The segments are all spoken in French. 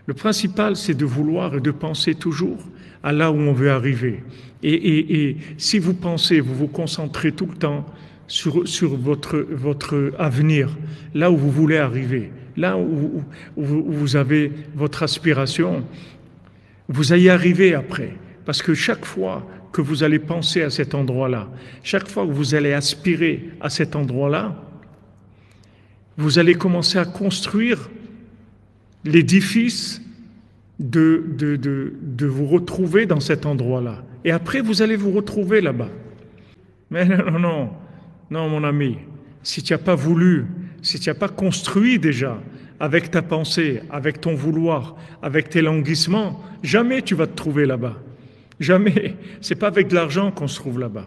Le principal, c'est de vouloir et de penser toujours à là où on veut arriver. Et si vous pensez, vous vous concentrez tout le temps sur votre avenir, là où vous voulez arriver, là où vous avez votre aspiration, vous allez y arriver après. Parce que chaque fois que vous allez penser à cet endroit-là, chaque fois que vous allez aspirer à cet endroit-là, vous allez commencer à construire l'édifice de vous retrouver dans cet endroit-là. Et après, vous allez vous retrouver là-bas. Mais non, mon ami. Si tu n'as pas voulu, si tu n'as pas construit déjà avec ta pensée, avec ton vouloir, avec tes languissements, jamais tu vas te trouver là-bas. Jamais. C'est pas avec de l'argent qu'on se trouve là-bas.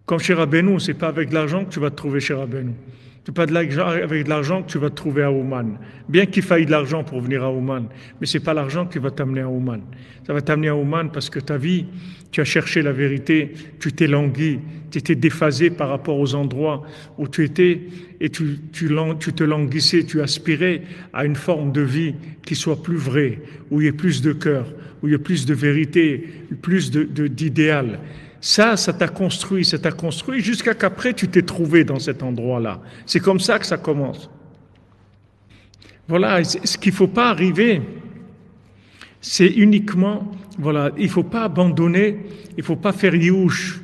Comme chez Rabbeinu, c'est pas avec de l'argent que tu vas te trouver chez Rabbeinu. C'est pas avec de l'argent que tu vas te trouver à Ouman. Bien qu'il faille de l'argent pour venir à Ouman, mais c'est pas l'argent qui va t'amener à Ouman. Ça va t'amener à Ouman parce que ta vie, tu as cherché la vérité, tu t'es langui, tu étais déphasé par rapport aux endroits où tu étais et tu te languissais, tu aspirais à une forme de vie qui soit plus vraie, où il y ait plus de cœur, où il y ait plus de vérité, plus d'idéal. Ça t'a construit jusqu'à qu'après tu t'es trouvé dans cet endroit-là. C'est comme ça que ça commence. Voilà, ce qu'il ne faut pas arriver, c'est uniquement, voilà, il ne faut pas abandonner, il ne faut pas faire yiouch.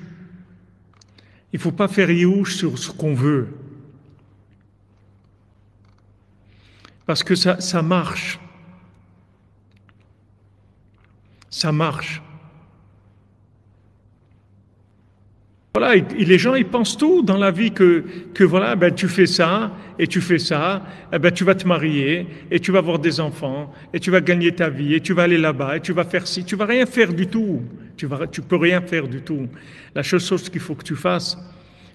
Il ne faut pas faire yiouch sur ce qu'on veut. Parce que ça marche. Ça marche. Voilà, les gens, ils pensent tout dans la vie que voilà, ben, tu fais ça, et tu fais ça, et ben, tu vas te marier, et tu vas avoir des enfants, et tu vas gagner ta vie, et tu vas aller là-bas, et tu vas faire ci, tu vas rien faire du tout. Tu peux rien faire du tout. La seule chose qu'il faut que tu fasses,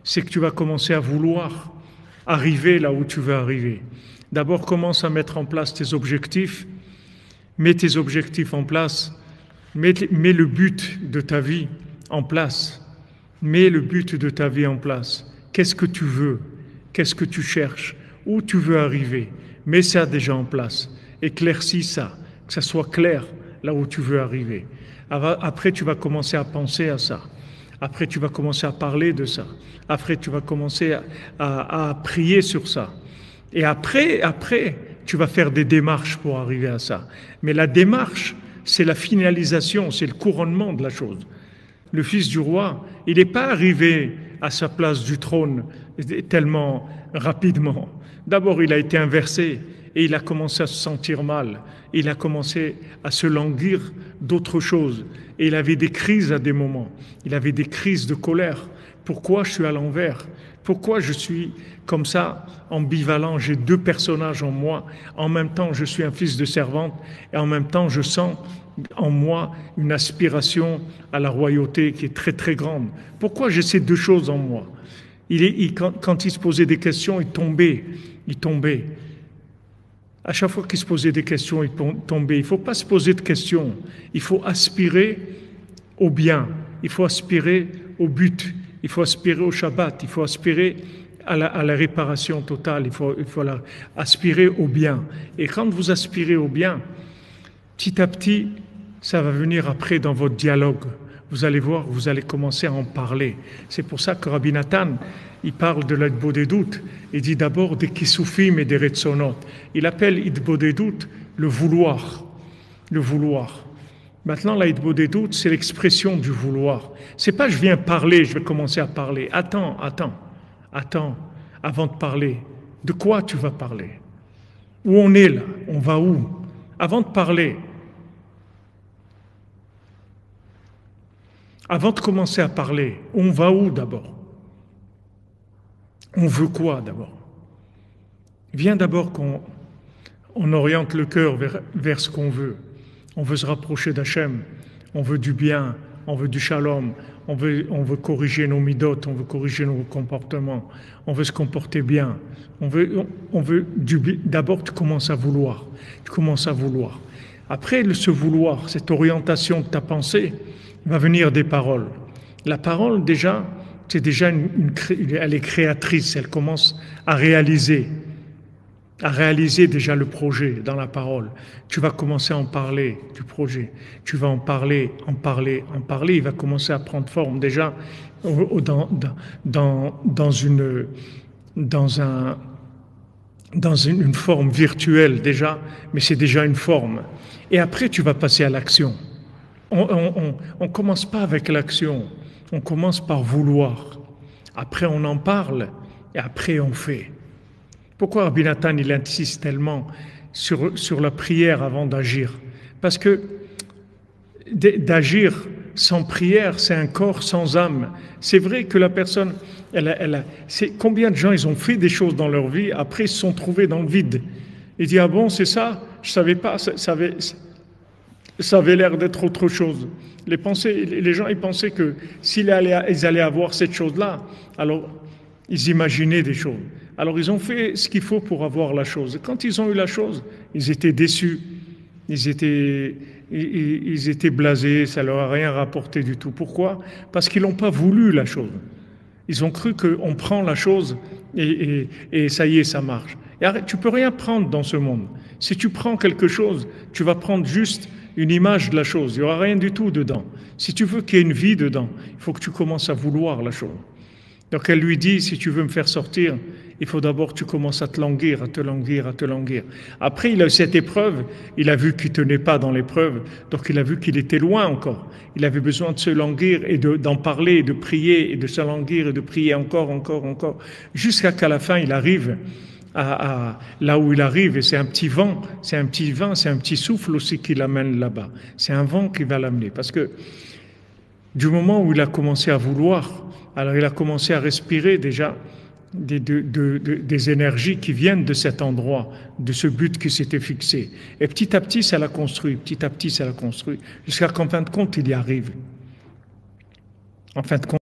c'est que tu vas commencer à vouloir arriver là où tu veux arriver. D'abord, commence à mettre en place tes objectifs, mets tes objectifs en place, mets le but de ta vie en place. Mets le but de ta vie en place. Qu'est-ce que tu veux? Qu'est-ce que tu cherches? Où tu veux arriver? Mets ça déjà en place. Éclaircis ça, que ça soit clair là où tu veux arriver. Après, tu vas commencer à penser à ça. Après, tu vas commencer à parler de ça. Après, tu vas commencer à prier sur ça. Et après, tu vas faire des démarches pour arriver à ça. Mais la démarche, c'est la finalisation, c'est le couronnement de la chose. Le fils du roi, il n'est pas arrivé à sa place du trône tellement rapidement. D'abord, il a été inversé et il a commencé à se sentir mal. Il a commencé à se languir d'autre chose. Et il avait des crises à des moments. Il avait des crises de colère. Pourquoi je suis à l'envers? Pourquoi je suis comme ça, ambivalent? J'ai deux personnages en moi. En même temps, je suis un fils de servante et en même temps, je sens en moi une aspiration à la royauté qui est très très grande. Pourquoi j'ai ces deux choses en moi? Quand il se posait des questions, il tombait. À chaque fois qu'il se posait des questions, il tombait. Il ne faut pas se poser de questions. Il faut aspirer au bien. Il faut aspirer au but. Il faut aspirer au Shabbat. Il faut aspirer à la réparation totale. Il faut aspirer au bien. Et quand vous aspirez au bien, petit à petit, ça va venir après dans votre dialogue. Vous allez voir, vous allez commencer à en parler. C'est pour ça que Rabbi Nathan, il parle de l'Hitbodedut. Il dit d'abord des Kisufim et des Retzonot. Il appelle Hitbodedut le vouloir. Le vouloir. Maintenant, la Hitbodedut, c'est l'expression du vouloir. C'est pas je viens parler, je vais commencer à parler. Attends, avant de parler. De quoi tu vas parler? Où on est là? On va où? Avant de parler, avant de commencer à parler, on va où d'abord? On veut quoi d'abord? Viens d'abord qu'on oriente le cœur vers ce qu'on veut. On veut se rapprocher d'Hachem, on veut du bien, on veut du shalom, on veut corriger nos midot, on veut corriger nos comportements, on veut se comporter bien. D'abord, tu commences à vouloir. Après, ce vouloir, cette orientation de ta pensée, va venir des paroles. La parole, déjà, c'est déjà elle est créatrice, elle commence à réaliser. à réaliser déjà le projet dans la parole. Tu vas commencer à en parler du projet. Tu vas en parler, en parler, en parler. Il va commencer à prendre forme déjà dans une forme virtuelle déjà, mais c'est déjà une forme. Et après, tu vas passer à l'action. On commence pas avec l'action, on commence par vouloir. Après, on en parle et après, on fait. Pourquoi Rabbi Nathan, il insiste tellement sur la prière avant d'agir? Parce que d'agir sans prière, c'est un corps sans âme. C'est vrai que la personne, combien de gens ils ont fait des choses dans leur vie, après ils se sont trouvés dans le vide. Ils disent, ah bon, c'est ça? Je savais pas, ça avait l'air d'être autre chose. Les gens, ils pensaient que ils allaient avoir cette chose-là, alors ils imaginaient des choses. Alors ils ont fait ce qu'il faut pour avoir la chose. Et quand ils ont eu la chose, ils étaient déçus. Ils étaient blasés, ça leur a rien rapporté du tout. Pourquoi? Parce qu'ils n'ont pas voulu la chose. Ils ont cru qu'on prend la chose et ça y est, ça marche. Et arrête, tu peux rien prendre dans ce monde. Si tu prends quelque chose, tu vas prendre juste une image de la chose. Il n'y aura rien du tout dedans. Si tu veux qu'il y ait une vie dedans, il faut que tu commences à vouloir la chose. Donc elle lui dit, si tu veux me faire sortir, il faut d'abord que tu commences à te languir, à te languir, à te languir. Après, il a eu cette épreuve, il a vu qu'il ne tenait pas dans l'épreuve, donc il a vu qu'il était loin encore. Il avait besoin de se languir et d'en parler, et de prier, et de se languir, et de prier encore, jusqu'à qu'à la fin, il arrive à là où il arrive, et c'est un petit vent, c'est un petit souffle aussi qui l'amène là-bas. C'est un vent qui va l'amener, parce que du moment où il a commencé à vouloir, alors il a commencé à respirer déjà des énergies qui viennent de cet endroit, de ce but qui s'était fixé. Et petit à petit, ça l'a construit, jusqu'à qu'en fin de compte, il y arrive. En fin de compte,